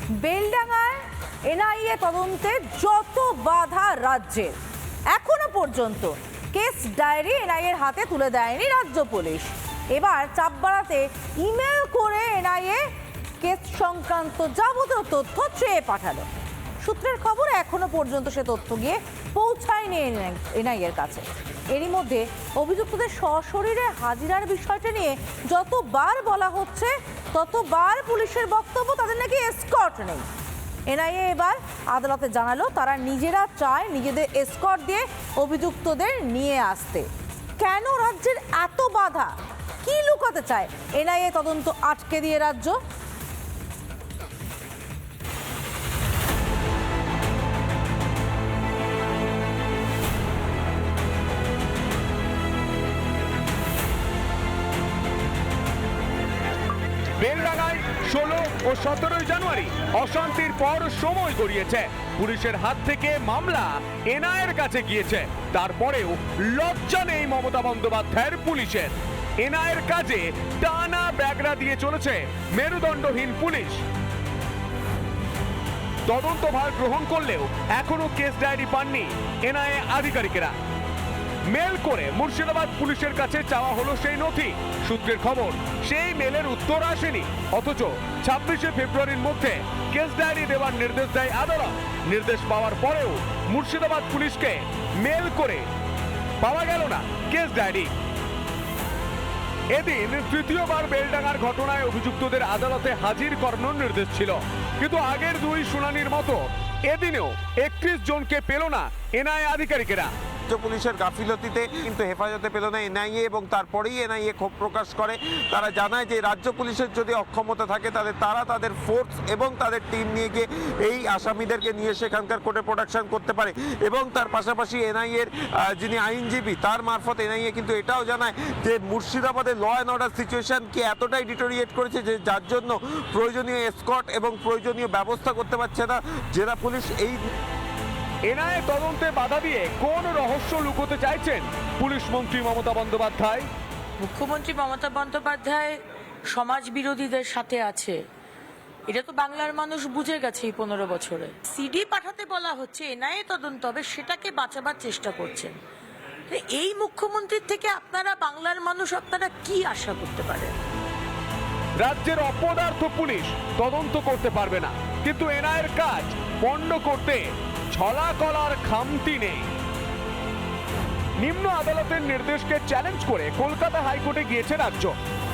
বেলডাঙ্গায় NIA তদন্তে যত বাধা রাজ্যের, এখনো পর্যন্ত কেস ডায়েরি এনআইএর হাতে তুলে দেয়নি রাজ্য পুলিশ। এবার চাপ বাড়াতে ইমেল করে এনআইএ কেস সংক্রান্ত যাবতীয় তথ্য চেয়ে পাঠালো। সূত্রের খবর, এখনো পর্যন্ত সে তথ্য গিয়ে পৌঁছায়নি এনআইএর কাছে। এরই মধ্যে অভিযুক্তদের সশরীরে হাজিরার বিষয়টা নিয়ে যতবার বলা হচ্ছে ততবার পুলিশের বক্তব্য তাদের নাকি এসকর্ট নেই। এনআইএ এবার আদালতে জানালো তারা নিজেরা চায় নিজেদের এসকর্ট দিয়ে অভিযুক্তদের নিয়ে আসতে। কেন রাজ্যের এত বাধা? কি লুকাতে চায় এনআইএ তদন্ত আটকে দিয়ে রাজ্য? বেলডাঙ্গায় 16 ও 17 জানুয়ারি অশান্তির পর সময় গড়িয়েছে, পুলিশের হাত থেকে মামলা এনআইএর কাছে গিয়েছে। তারপরেও লজ্জা নেই মমতা বন্দ্যোপাধ্যায়ের পুলিশের। এনআইএর কাজে টানা ব্যাগরা দিয়ে চলেছে মেরুদণ্ডহীন পুলিশ। তদন্তভার গ্রহণ করলেও এখনো কেস ডায়েরি পাননি এনআইএ আধিকারিকেরা। মেল করে মুর্শিদাবাদ পুলিশের কাছে চাওয়া হলো সেই নথি। সূত্রের খবর, সেই মেলের উত্তর আসেনি, অথচ 26শে ফেব্রুয়ারির মধ্যে কেস ডায়েরি দেওয়ার নির্দেশ দেয় আদালত। নির্দেশ পাওয়ার পরেও মুর্শিদাবাদ পুলিশকে মেল করে পাওয়া গেল না কেস ডায়েরি। এদিন তৃতীয়বার বেলডাঙ্গার ঘটনায় অভিযুক্তদের আদালতে হাজির করানোর নির্দেশ ছিল, কিন্তু আগের দুই শুনানির মতো এদিনেও 31 জনকে পেল না এনআইএ আধিকারিকেরা। পুলিশের গাফিলতিতে কিন্তু হেফাজতে পেল না এনআইএ, এবং তারপরেই এনআইএ ক্ষোভ প্রকাশ করে। তারা জানায় যে রাজ্য পুলিশের যদি অক্ষমতা থাকে তারা তাদের ফোর্স এবং তাদের টিম নিয়ে গিয়ে এই আসামিদেরকে নিয়ে সেখানকার কোর্টে প্রোডাকশন করতে পারে। এবং তার পাশাপাশি এনআইএর যিনি আইনজীবী তার মারফত এনআইএ কিন্তু এটাও জানায় যে মুর্শিদাবাদের ল অ্যান্ড অর্ডার সিচুয়েশনকে এতটাই ডিটোরিয়েট করেছে যে যার জন্য প্রয়োজনীয় এসকর্ট এবং প্রয়োজনীয় ব্যবস্থা করতে পারছে না জেলা পুলিশ। এই এনআইএ তদন্তে বাধা দিয়ে কোন রহস্য লুকোতে চাইছেন পুলিশ মন্ত্রী মমতা বন্দ্যোপাধ্যায়? মুখ্যমন্ত্রী মমতা বন্দ্যোপাধ্যায় সমাজ বিরোধীদের সাথে আছে, এটা তো বাংলার মানুষ বুঝে গেছে এই 15 বছরে। সিডি পাঠাতে বলা হচ্ছে, এনআইএ তদন্ত হবে, সেটাকে বাঁচাবার চেষ্টা করছেন। এই মুখ্যমন্ত্রীর থেকে আপনারা বাংলার মানুষ আপনারা কি আশা করতে পারেন? রাজ্যের অপদার্থ পুলিশ তদন্ত করতে পারবে না, কিন্তু এনআইএর কাজ পণ্ড করতে ছলা কলার খামতি নেই। নিম্ন আদালতের নির্দেশকে চ্যালেঞ্জ করে কলকাতা হাইকোর্টে গিয়েছে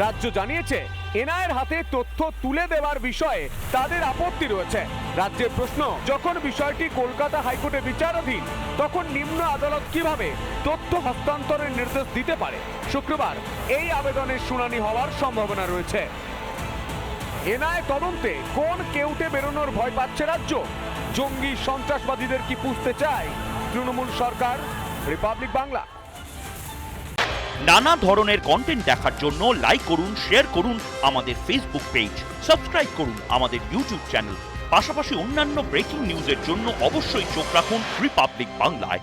রাজ্য জানিয়েছে এনআইএর হাতে তথ্য তুলে দেওয়ার বিষয়ে তাদের আপত্তি রয়েছে। রাজ্যের প্রশ্ন, যখন বিষয়টি কলকাতা হাইকোর্টে বিচারাধীন তখন নিম্ন আদালত কিভাবে তথ্য হস্তান্তরের নির্দেশ দিতে পারে? শুক্রবার এই আবেদনের শুনানি হওয়ার সম্ভাবনা রয়েছে। এনআইএ তদন্তে কোন কেউটে বেরোনোর ভয় পাচ্ছে রাজ্য? জঙ্গি সন্ত্রাসবাদীদের কি পুষতে চায় তৃণমূল সরকার? রিপাবলিক বাংলা। নানা ধরনের কন্টেন্ট দেখার জন্য লাইক করুন, শেয়ার করুন আমাদের ফেসবুক পেজ, সাবস্ক্রাইব করুন আমাদের ইউটিউব চ্যানেল। পাশাপাশি অন্যান্য ব্রেকিং নিউজের জন্য অবশ্যই চোখ রাখুন রিপাবলিক বাংলায়।